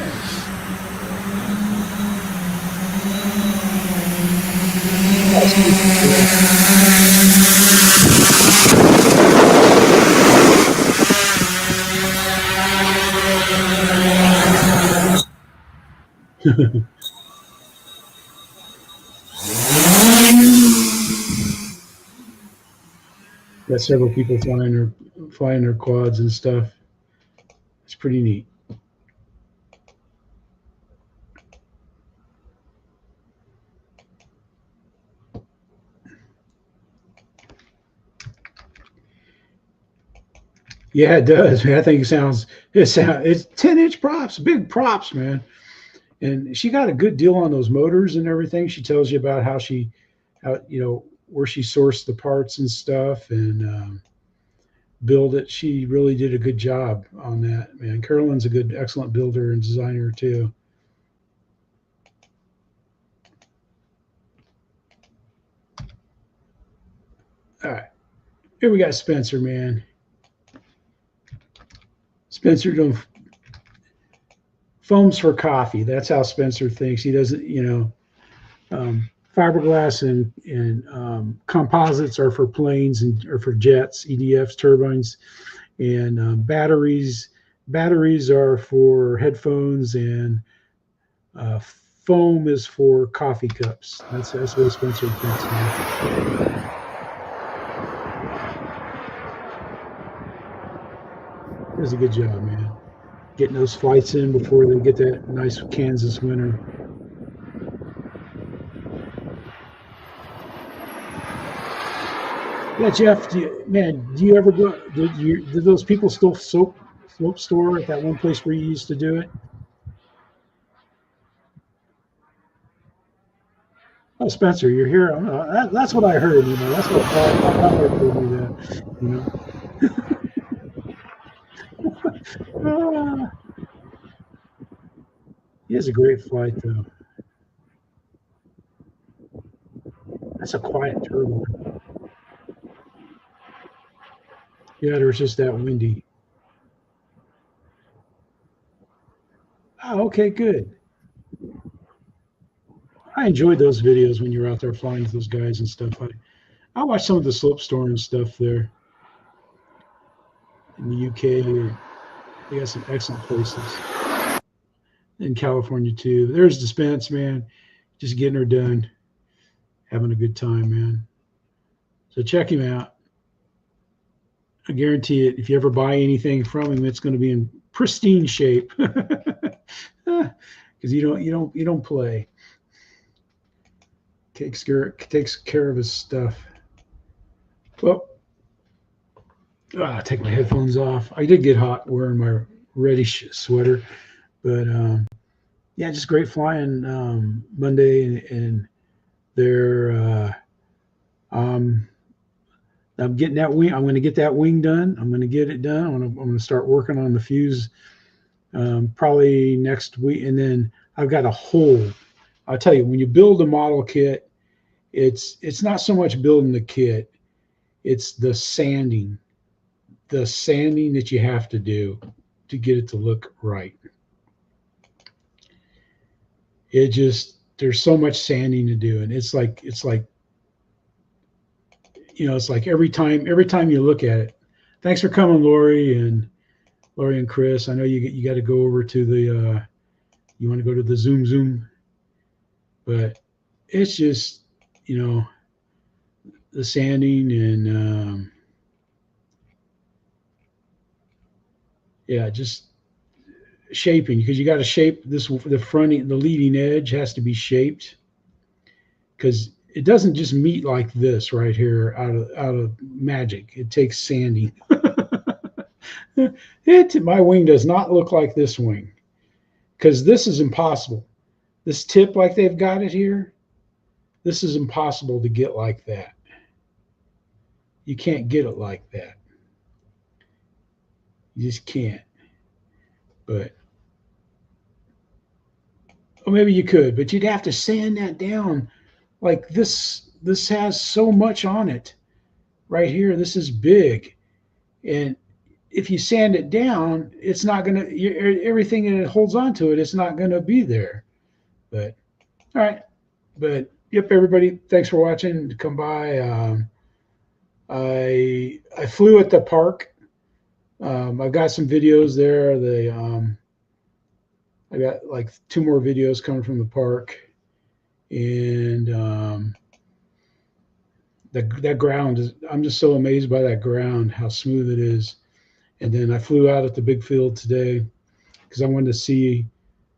Got several people flying their quads and stuff. It's pretty neat. Yeah, it does, man. I think it's 10-inch props, big props, man. And she got a good deal on those motors and everything. She tells you about how where she sourced the parts and stuff and build it. She really did a good job on that, man. Carolyn's a excellent builder and designer too. All right, here we got Spencer, man. Spencer doing foams for coffee. That's how Spencer thinks. He doesn't, fiberglass and composites are for planes or for jets, EDFs, turbines, and batteries. Batteries are for headphones and foam is for coffee cups. That's what Spencer thinks. Does a good job, man. Getting those flights in before they get that nice Kansas winter. Yeah, Jeff, do you ever go? Did those people still slope store at that one place where you used to do it? Oh, Spencer, you're here. That's what I heard. You know, that's what my father told me that. You know. He has a great flight, though. That's a quiet turbo. Yeah, it was just that windy. Oh, okay, good. I enjoyed those videos when you were out there flying with those guys and stuff. I watched some of the slope storing stuff there in the UK. They got some excellent places. In California too. There's Dispense, man. Just getting her done. Having a good time, man. So check him out. I guarantee it. If you ever buy anything from him, it's going to be in pristine shape. Because you don't play. Takes care of his stuff. Well, take my headphones off. I did get hot wearing my reddish sweater, but yeah, just great flying Monday, and they're I'm getting that wing. I'm going to get that wing done. I'm going to get it done. I'm going to start working on the fuse probably next week, and then I've got a whole. I'll tell you, when you build a model kit, it's not so much building the kit, it's the sanding that you have to do to get it to look right. There's so much sanding to do, and it's like you know, it's like every time you look at it. Thanks for coming, Lori and Chris. I know you got to go over to the you want to go to the Zoom, but it's just, you know, the sanding and yeah, just shaping, because you got to shape this. The leading edge has to be shaped, because it doesn't just meet like this right here out of magic. It takes sanding. My wing does not look like this wing, because this is impossible. This tip, like they've got it here, this is impossible to get like that. You can't get it like that. You just can't. But, or maybe you could, but you'd have to sand that down. Like this has so much on it right here. This is big. And if you sand it down, it's not going to, everything that it holds on to it, it's not going to be there. But, all right. But, yep, everybody, thanks for watching. Come by. I flew at the park. I've got some videos there. I got like 2 more videos coming from the park. And that ground is, I'm just so amazed by that ground, how smooth it is. And then I flew out at the big field today because I wanted to see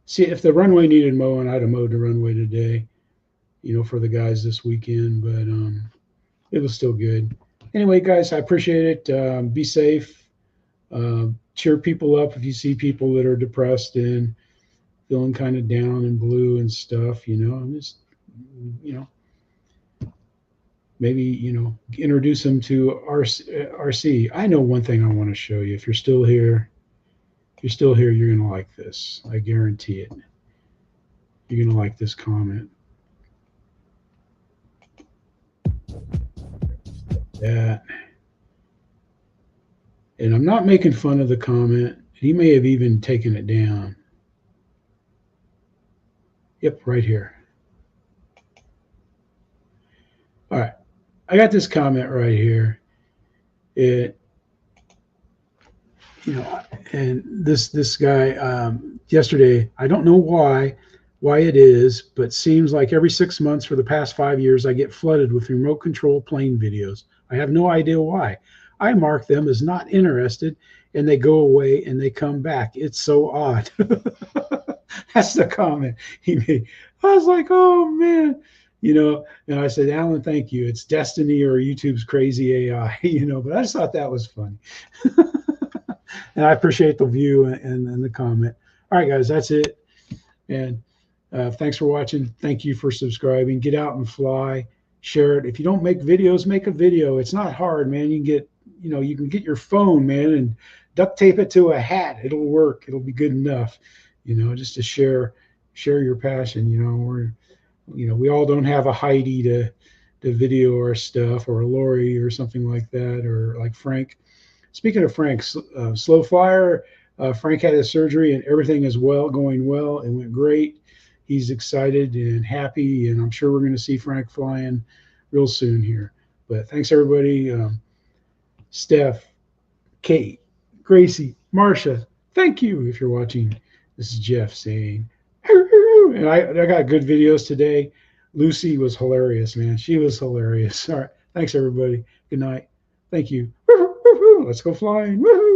if the runway needed mowing. I'd have mowed the runway today, you know, for the guys this weekend, but it was still good. Anyway, guys, I appreciate it. Be safe. Cheer people up if you see people that are depressed and feeling kind of down and blue and stuff, you know. I'm just, you know, maybe, you know, introduce them to RC. I know one thing I want to show you. If you're still here, you're going to like this. I guarantee it. You're going to like this comment. That. And I'm not making fun of the comment. He may have even taken it down. Yep, right here. All right. I got this comment right here. It, you know, and this guy yesterday, I don't know why why it is, but seems like every 6 months for the past 5 years, I get flooded with remote control plane videos. I have no idea why. I mark them as not interested, and they go away and they come back. It's so odd. That's the comment he made. I was like, oh man, you know, and I said, Alan, thank you. It's destiny or YouTube's crazy AI, you know, but I just thought that was funny. And I appreciate the view and the comment. All right, guys, that's it. And thanks for watching. Thank you for subscribing. Get out and fly. Share it. If you don't make videos, make a video. It's not hard, man. You can get, you know, you can get your phone, man, and duct tape it to a hat. It'll work. It'll be good enough, you know, just to share your passion. You know, we all don't have a Heidi to video our stuff, or a Lori or something like that, or like Frank. Speaking of Frank, slow flyer, Frank had his surgery and everything is going well. It went great. He's excited and happy, and I'm sure we're going to see Frank flying real soon here. But thanks, everybody. Steph, Kate, Gracie, Marcia, thank you if you're watching. This is Jeff saying, and I got good videos today. Lucy was hilarious, man. She was hilarious. All right. Thanks, everybody. Good night. Thank you. Let's go flying. Woohoo!